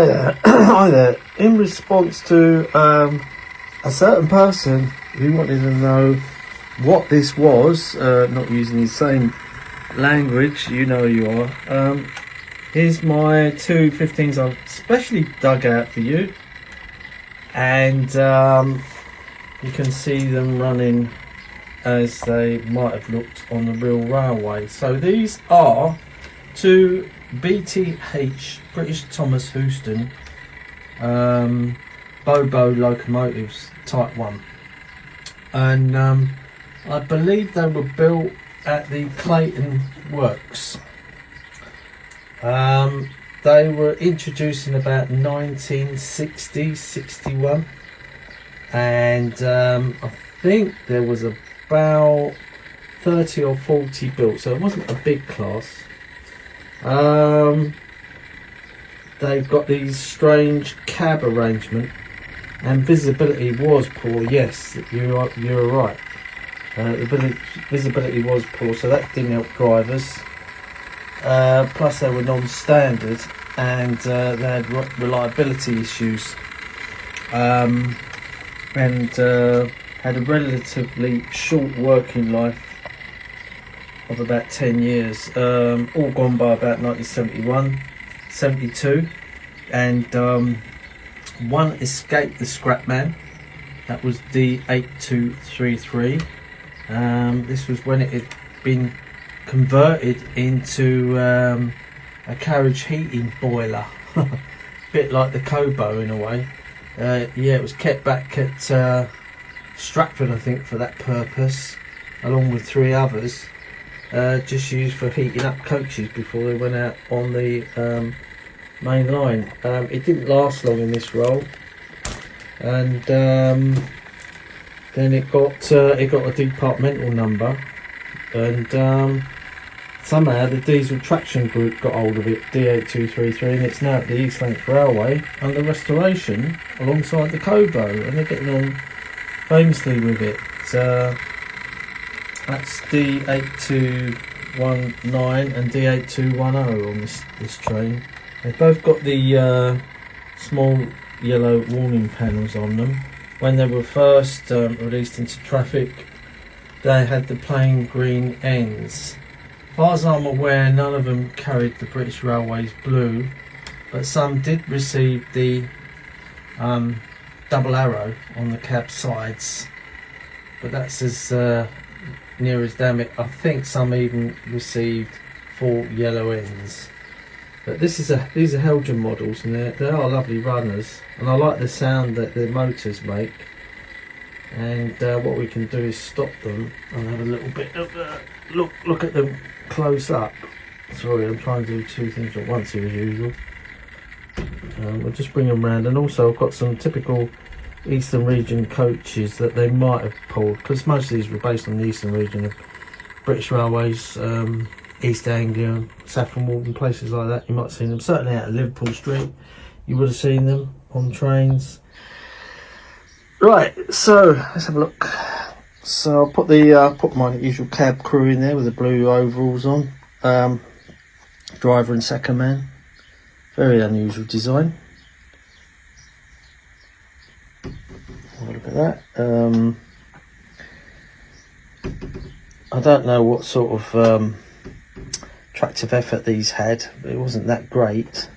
Hi there. In response to a certain person who wanted to know what this was, not using the same language, you know you are. Here's my two 15s I've specially dug out for you, and you can see them running as they might have looked on the real railway. So these are two BTH, British Thomas Houston, Bobo locomotives, type 1, and I believe they were built at the Clayton Works. They were introduced in about 1960-61, and I think there was about 30 or 40 built, so it wasn't a big class. They've got these strange cab arrangement, and visibility was poor. Yes, you're right. The visibility was poor, so that didn't help drivers. Plus they were non-standard, and they had reliability issues, and had a relatively short working life of about 10 years, all gone by about 1971, 72, and one escaped the scrapman. That was D8233. This was when it had been converted into a carriage heating boiler, bit like the Kobo in a way. Yeah, it was kept back at Stratford, I think, for that purpose, along with 3 others, just used for heating up coaches before they went out on the main line. It didn't last long in this role, and then it got a departmental number, and somehow the diesel traction group got hold of it, D8233, and it's now at the East Lancs Railway under restoration alongside the Kobo, and they're getting on famously with it. That's D8219 and D8210 on this train. They've both got the small yellow warning panels on them. When they were first released into traffic, they had the plain green ends. As far as I'm aware, none of them carried the British Railways blue, but some did receive the double arrow on the cab sides, but that's as near as damn it. I think some even received 4 yellow ends. But these are Heljan models, and they are lovely runners, and I like the sound that the motors make. And what we can do is stop them and have a little bit of look at them close up. Sorry, I'm trying to do 2 things at once here as usual. We'll just bring them round, and also I've got some typical Eastern Region coaches that they might have pulled, because most of these were based on the Eastern Region of British Railways, East Anglia, Saffron Walden, places like that. You might have seen them, certainly out of Liverpool Street you would have seen them on trains. Right, so let's have a look. So I'll put my usual cab crew in there with the blue overalls on, driver and second man. Very unusual design. Have a look at that. I don't know what sort of tractive effort these had, but it wasn't that great.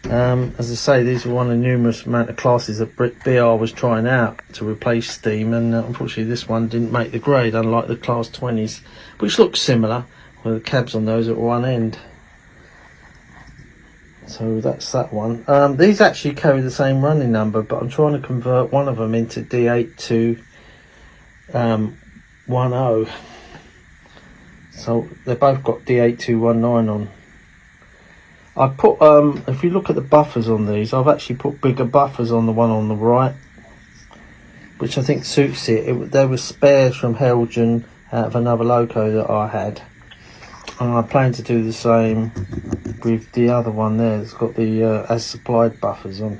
As I say, these were one of the numerous amount of classes that BR was trying out to replace steam, and unfortunately this one didn't make the grade, unlike the class 20s, which look similar, with the cabs on those at one end. So that's that one. These actually carry the same running number, but I'm trying to convert one of them into D8210. So they both got D8219 on. I put, if you look at the buffers on these, I've actually put bigger buffers on the one on the right, which I think suits it. There were spares from Heljan out of another loco that I had, and I plan to do the same with the other one there. It's got the as supplied buffers on.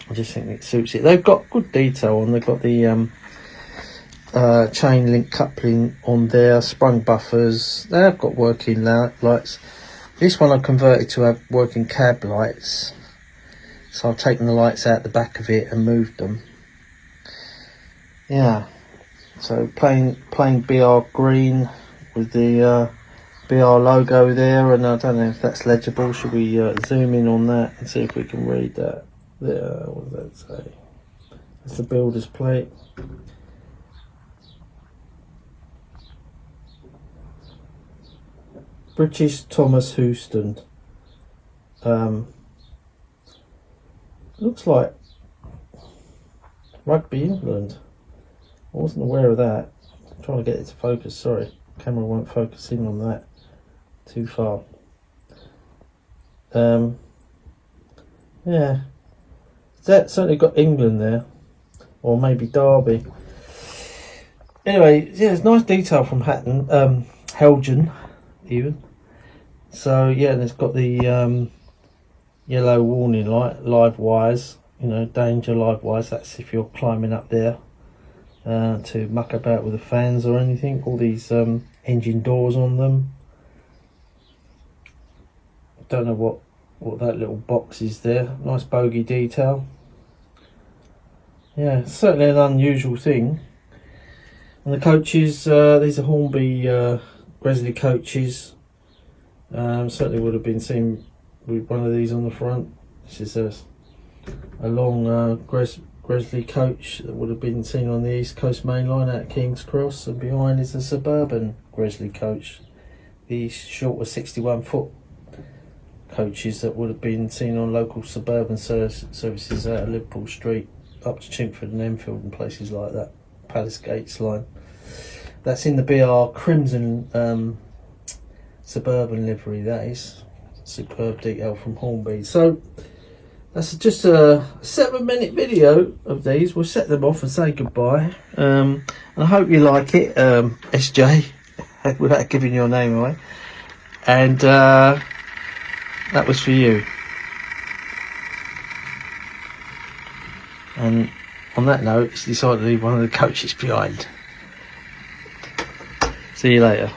I just think it suits it. They've got good detail on. They've got the chain link coupling on there, sprung buffers. They have got working lights. This one I converted to have working cab lights, So I've taken the lights out the back of it and moved them. Yeah, so plain BR green with the BR logo there, and I don't know if that's legible. Should we zoom in on that and see if we can read that? There, what does that say? That's the builder's plate. British Thomas Houston. Looks like Rugby England. I wasn't aware of that. I'm trying to get it to focus, sorry. Camera won't focus in on that too far. Yeah. That certainly got England there. Or maybe Derby. Anyway, yeah, it's nice detail from Hatton. Heljan, even. So, yeah, and it's got the yellow warning light, live wires. You know, danger, live wires. That's if you're climbing up there to muck about with the fans or anything. All these engine doors on them. Don't know what that little box is there. Nice bogey detail. Yeah, it's certainly an unusual thing. And the coaches, these are Hornby Gresley coaches. Certainly would have been seen with one of these on the front. This is a long Gresley coach that would have been seen on the East Coast main line at King's Cross, and behind is a suburban Gresley coach. These shorter 61-foot coaches that would have been seen on local suburban services out of Liverpool Street up to Chingford and Enfield and places like that. Palace Gates line. That's in the BR Crimson suburban livery. That is superb detail from Hornby. So that's just a 7-minute video of these. We'll set them off and say goodbye. And I hope you like it, SJ, without giving your name away. And that was for you. And on that note, it's decidedly one of the coaches behind. See you later.